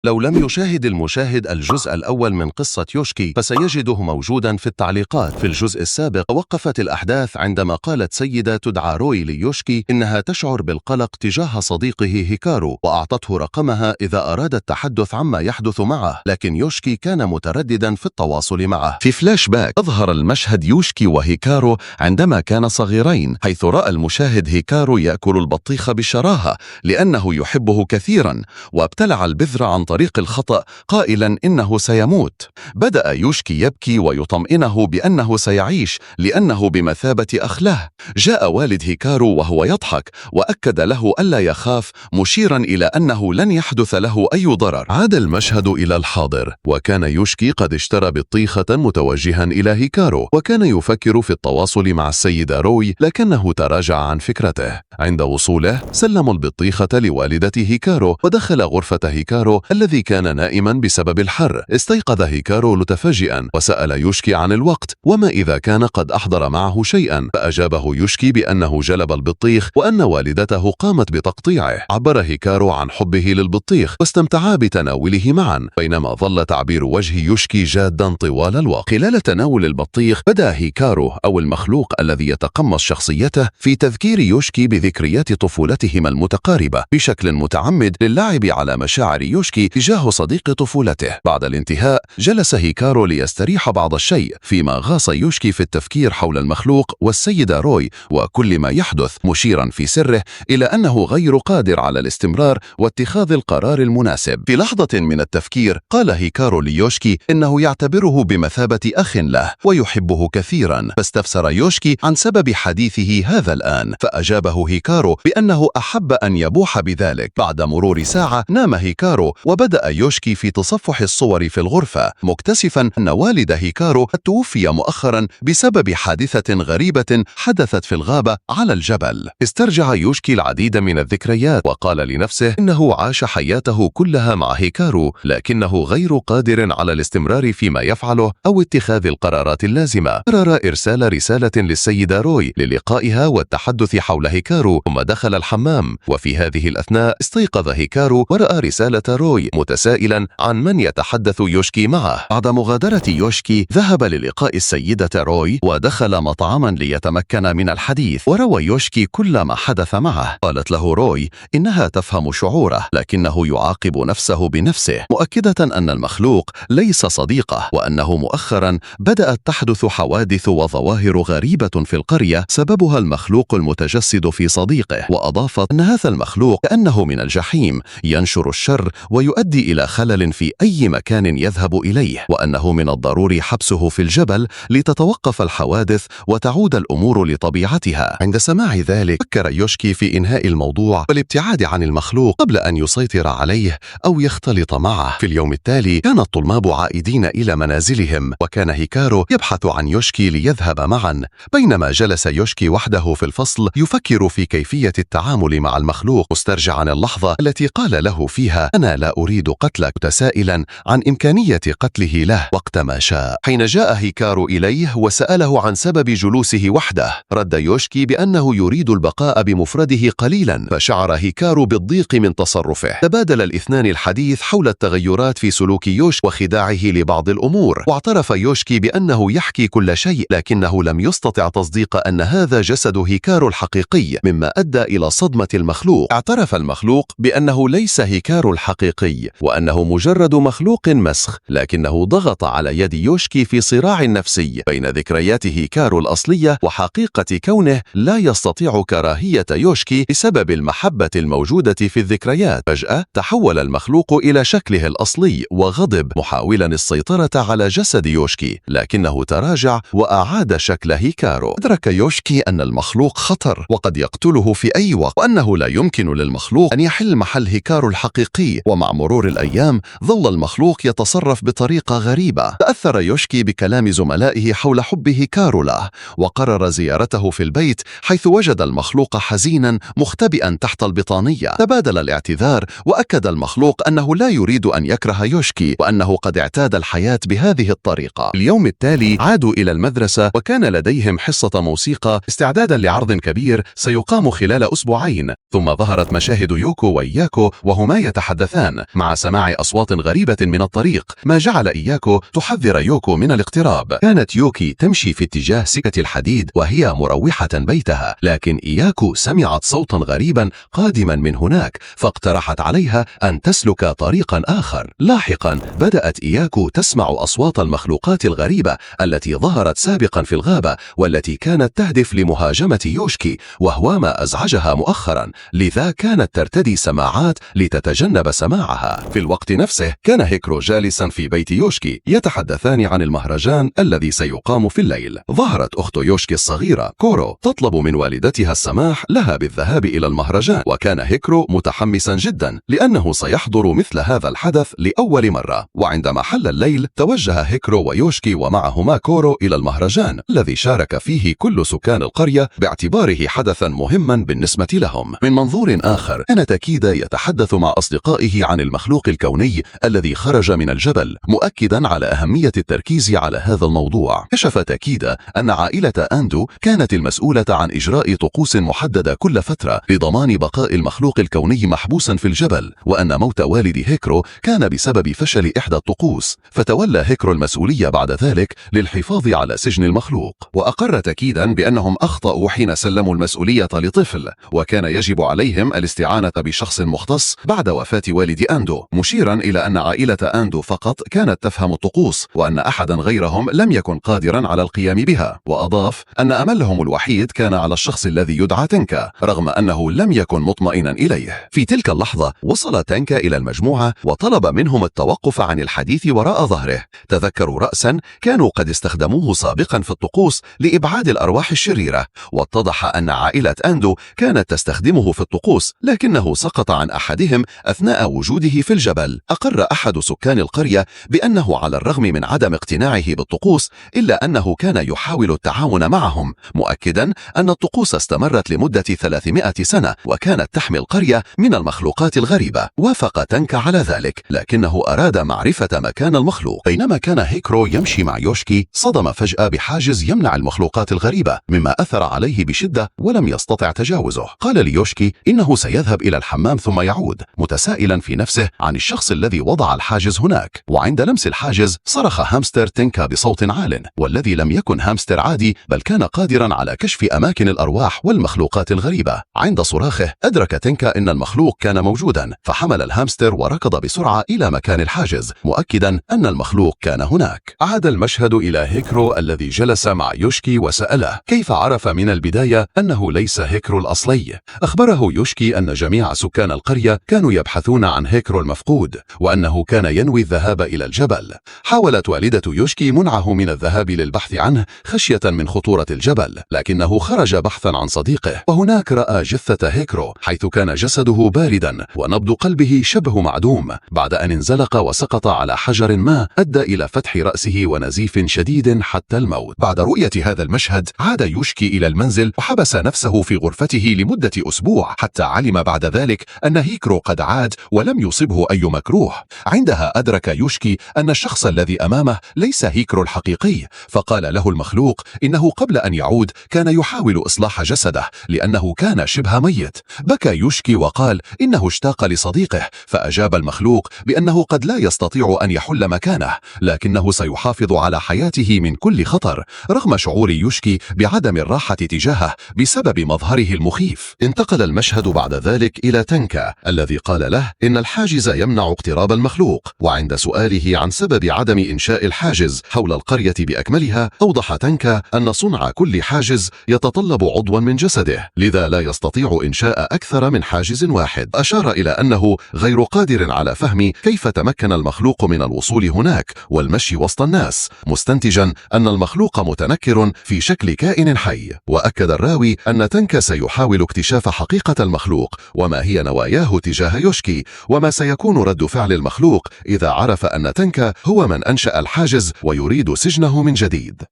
لو لم يشاهد المشاهد الجزء الأول من قصة يوشكي فسيجده موجودا في التعليقات. في الجزء السابق توقفت الأحداث عندما قالت سيدة تدعى روي ليوشكي إنها تشعر بالقلق تجاه صديقه هيكارو، وأعطته رقمها إذا أراد التحدث عما يحدث معه، لكن يوشكي كان مترددا في التواصل معه. في فلاش باك أظهر المشهد يوشكي وهيكارو عندما كان صغيرين، حيث رأى المشاهد هيكارو يأكل البطيخ بشراهة لأنه يحبه كثيرا، وابتلع البذر عن طريق الخطأ قائلا إنه سيموت. بدأ يوشكي يبكي ويطمئنه بأنه سيعيش لأنه بمثابة أخ له. جاء والد هيكارو وهو يضحك وأكد له ألا يخاف، مشيرا إلى أنه لن يحدث له أي ضرر. عاد المشهد إلى الحاضر، وكان يوشكي قد اشترى بطيخة متوجها إلى هيكارو، وكان يفكر في التواصل مع السيدة روي لكنه تراجع عن فكرته. عند وصوله سلم البطيخة لوالدة هيكارو ودخل غرفة هيكارو الذي كان نائما بسبب الحر. استيقظ هيكارو متفاجئا وسأل يوشكي عن الوقت وما إذا كان قد أحضر معه شيئا، فأجابه يوشكي بأنه جلب البطيخ وأن والدته قامت بتقطيعه. عبر هيكارو عن حبه للبطيخ واستمتعا بتناوله معا، بينما ظل تعبير وجه يوشكي جادا طوال الوقت. خلال تناول البطيخ بدأ هيكارو أو المخلوق الذي يتقمص شخصيته في تذكير يوشكي بذكريات طفولتهما المتقاربة بشكل متعمد للعب على مشاعر يوشكي تجاه صديق طفولته. بعد الانتهاء جلس هيكارو ليستريح بعض الشيء، فيما غاص يوشكي في التفكير حول المخلوق والسيدة روي وكل ما يحدث، مشيرا في سره إلى أنه غير قادر على الاستمرار واتخاذ القرار المناسب. في لحظة من التفكير قال هيكارو ليوشكي إنه يعتبره بمثابة أخ له ويحبه كثيرا، فاستفسر يوشكي عن سبب حديثه هذا الآن، فأجابه هيكارو بأنه أحب أن يبوح بذلك. بعد مرور ساعة نام هيكارو، وبدأ يوشكي في تصفح الصور في الغرفة، مكتشفا أن والد هيكارو قد توفي مؤخرا بسبب حادثة غريبة حدثت في الغابة على الجبل. استرجع يوشكي العديد من الذكريات وقال لنفسه إنه عاش حياته كلها مع هيكارو، لكنه غير قادر على الاستمرار فيما يفعله أو اتخاذ القرارات اللازمة. قرر إرسال رسالة للسيدة روي للقائها والتحدث حول هيكارو، ثم دخل الحمام. وفي هذه الأثناء استيقظ هيكارو ورأى رسالة روي متسائلا عن من يتحدث يوشكي معه. بعد مغادرة يوشكي ذهب للقاء السيدة روي ودخل مطعما ليتمكن من الحديث، وروى يوشكي كل ما حدث معه. قالت له روي إنها تفهم شعوره، لكنه يعاقب نفسه بنفسه، مؤكدة أن المخلوق ليس صديقه، وأنه مؤخرا بدأت تحدث حوادث وظواهر غريبة في القرية سببها المخلوق المتجسد في صديقه. وأضافت أن هذا المخلوق كأنه من الجحيم ينشر الشر ويؤدي إلى خلل في أي مكان يذهب إليه، وأنه من الضروري حبسه في الجبل لتتوقف الحوادث وتعود الأمور لطبيعتها. عند سماع ذلك فكر يوشكي في إنهاء الموضوع والابتعاد عن المخلوق قبل أن يسيطر عليه أو يختلط معه. في اليوم التالي كان الطلاب عائدين إلى منازلهم، وكان هيكارو يبحث عن يوشكي ليذهب معا. بينما جلس يوشكي وحده في الفصل يفكر في كيفية التعامل مع المخلوق، مسترجعا اللحظة التي قال له فيها أنا لا أريد قتلك، متسائلا عن إمكانية قتله له وقت ما شاء. حين جاء هيكارو إليه وسأله عن سبب جلوسه وحده، رد يوشكي بأنه يريد البقاء بمفرده قليلا، فشعر هيكارو بالضيق من تصرفه. تبادل الاثنان الحديث حول التغيرات في سلوك يوشكي وخداعه لبعض الأمور، واعترف يوشكي بأنه يحكي كل شيء، لكنه لم يستطع تصديق أن هذا جسد هيكارو الحقيقي، مما أدى إلى صدمة المخلوق. اعترف المخلوق بأنه ليس هيكارو الحقيقي، وأنه مجرد مخلوق مسخ، لكنه ضغط على يد يوشكي في صراع نفسي بين ذكريات هيكارو الأصلية وحقيقة كونه لا يستطيع كراهية يوشكي بسبب المحبة الموجودة في الذكريات. فجأة تحول المخلوق إلى شكله الأصلي وغضب، محاولا السيطرة على جسد يوشكي، لكنه تراجع وأعاد شكل هيكارو. أدرك يوشكي أن المخلوق خطر وقد يقتله في أي وقت، وأنه لا يمكن للمخلوق أن يحل محل هيكارو الحقيقي. ومع مرور الأيام ظل المخلوق يتصرف بطريقة غريبة. تأثر يوشكي بكلام زملائه حول حب هيكارو له، وقرر زيارته في البيت، حيث وجد المخلوق حزينا مختبئا تحت البطانية. تبادل الاعتذار، وأكد المخلوق أنه لا يريد أن يكره يوشكي، وأنه قد اعتاد الحياة بهذه الطريقة. اليوم التالي عادوا إلى المدرسة، وكان لديهم حصة موسيقى استعدادا لعرض كبير سيقام خلال أسبوعين. ثم ظهرت مشاهد يوكو وإياكو وهما يتحدثان، مع سماع أصوات غريبة من الطريق، ما جعل إياكو تحذر يوكو من الاقتراب. كانت يوكي تمشي في اتجاه سكة الحديد وهي مروحة بيتها، لكن إياكو سمعت صوتا غريبا قادما من هناك، فاقترحت عليها أن تسلك طريقا آخر. لاحقا بدأت إياكو تسمع أصوات المخلوقات الغريبة التي ظهرت سابقا في الغابة، والتي كانت تهدف لمهاجمة يوشكي، وهو ما أزعجها مؤخرا، لذا كانت ترتدي سماعات لتتجنب سماعها. في الوقت نفسه كان هيكرو جالسا في بيت يوشكي يتحدثان عن المهرجان الذي سيقام في الليل. ظهرت أخت يوشكي الصغيرة كورو تطلب من والدتها السماح لها بالذهاب إلى المهرجان، وكان هيكرو متحمسا جدا لأنه سيحضر مثل هذا الحدث لأول مرة. وعندما حل الليل توجه هيكرو ويوشكي ومعهما كورو إلى المهرجان الذي شارك فيه كل سكان القرية باعتباره حدثا مهما بالنسبة لهم. من منظور آخر كان تاكيدا يتحدث مع أصدقائه عن المخلوق الكوني الذي خرج من الجبل، مؤكدا على أهمية التركيز على هذا الموضوع. كشف تاكيدا أن عائلة أندو كانت المسؤولة عن إجراء طقوس محددة كل فترة لضمان بقاء المخلوق الكوني محبوسا في الجبل، وأن موت والد هيكرو كان بسبب فشل إحدى الطقوس، فتولى هيكرو المسؤولية بعد ذلك للحفاظ على سجن المخلوق. وأقر تاكيدا بأنهم أخطأوا حين سلموا المسؤولية لطفل، وكان يجب عليهم الاستعانة بشخص مختص بعد وفاة والد أندو، مشيرا إلى أن عائلة أندو فقط كانت تفهم الطقوس، وأن أحدا غيرهم لم يكن قادرا على القيام بها. وأضاف أن أملهم الوحيد كان على الشخص الذي يدعى تنكا، رغم أنه لم يكن مطمئنا إليه. في تلك اللحظة وصل تنكا إلى المجموعة وطلب منهم التوقف عن الحديث وراء ظهره. تذكروا رأسا كانوا قد استخدموه سابقا في الطقوس لإبعاد الأرواح الشريرة، واتضح أن عائلة أندو كانت تستخدمه في الطقوس، لكنه سقط عن أحدهم أثناء وجوده في الجبل. أقر أحد سكان القرية بأنه على الرغم من عدم اقتناعه بالطقوس إلا أنه كان يحاول التعاون معهم، مؤكدا أن الطقوس استمرت لمدة 300 سنة وكانت تحمي القرية من المخلوقات الغريبة. وافق تنكا على ذلك، لكنه أراد معرفة مكان المخلوق. بينما كان هيكرو يمشي مع يوشكي صدم فجأة بحاجز يمنع المخلوقات الغريبة، مما أثر عليه بشدة ولم يستطع تجاوزه. قال ليوشكي إنه سيذهب إلى الحمام ثم يعود، متسائلا في نفسه عن الشخص الذي وضع الحاجز هناك. وعند لمس الحاجز صرخ هامستر تنكا بصوت عال، والذي لم يكن هامستر عادي بل كان قادرا على كشف أماكن الأرواح والمخلوقات الغريبة. عند صراخه أدرك تنكا أن المخلوق كان موجودا، فحمل الهامستر وركض بسرعة إلى مكان الحاجز، مؤكدا أن المخلوق كان هناك. عاد المشهد إلى هيكرو الذي جلس مع يوشكي وسأله كيف عرف من البداية أنه ليس هيكرو الأصلي. أخبره يوشكي أن جميع سكان القرية كانوا يبحثون عن هيكرو المفقود، وأنه كان ينوي الذهاب إلى الجبل. حاولت والدة يوشكي منعه من الذهاب للبحث عنه خشية من خطورة الجبل، لكنه خرج بحثا عن صديقه، وهناك رأى جثة هيكرو حيث كان جسده باردا ونبض قلبه شبه معدوم، بعد أن انزلق وسقط على حجر ما أدى إلى فتح رأسه ونزيف شديد حتى الموت. بعد رؤية هذا المشهد عاد يوشكي إلى المنزل وحبس نفسه في غرفته لمدة أسبوع، حتى علم بعد ذلك أن هيكرو قد عاد ولم يصبه أي مكروه. عندها أدرك يوشكي أن الشخص الذي أمامه ليس هيكرو الحقيقي، فقال له المخلوق إنه قبل أن يعود كان يحاول إصلاح جسده لأنه كان شبه ميت. بكى يوشكي وقال إنه اشتاق لصديقه، فأجاب المخلوق بأنه قد لا يستطيع أن يحل مكانه، لكنه سيحافظ على حياته من كل خطر، رغم شعور يوشكي بعدم الراحة تجاهه بسبب مظهره المخيف. انتقل المشهد بعد ذلك إلى تنكا الذي قال له إن الحاجز يمنع اقتراب المخلوق، وعند سؤاله عن سبب عدم إنشاء الحاجز حول القرية بأكملها أوضح تنكا أن صنع كل حاجز يتطلب عضوا من جسده، لذا لا يستطيع إنشاء أكثر من حاجز واحد. أشار إلى أنه غير قادر على فهم كيف تمكن المخلوق من الوصول هناك والمشي وسط الناس، مستنتجا أن المخلوق متنكر في شكل كائن حي. وأكد الراوي أن تنكا سيحاول اكتشاف حقيقة المخلوق وما هي نواياه تجاه يوشكي، وما سيكون رد فعل المخلوق إذا عرف أن تنكا هو من أنشأ الحاجز ويريد سجنه من جديد.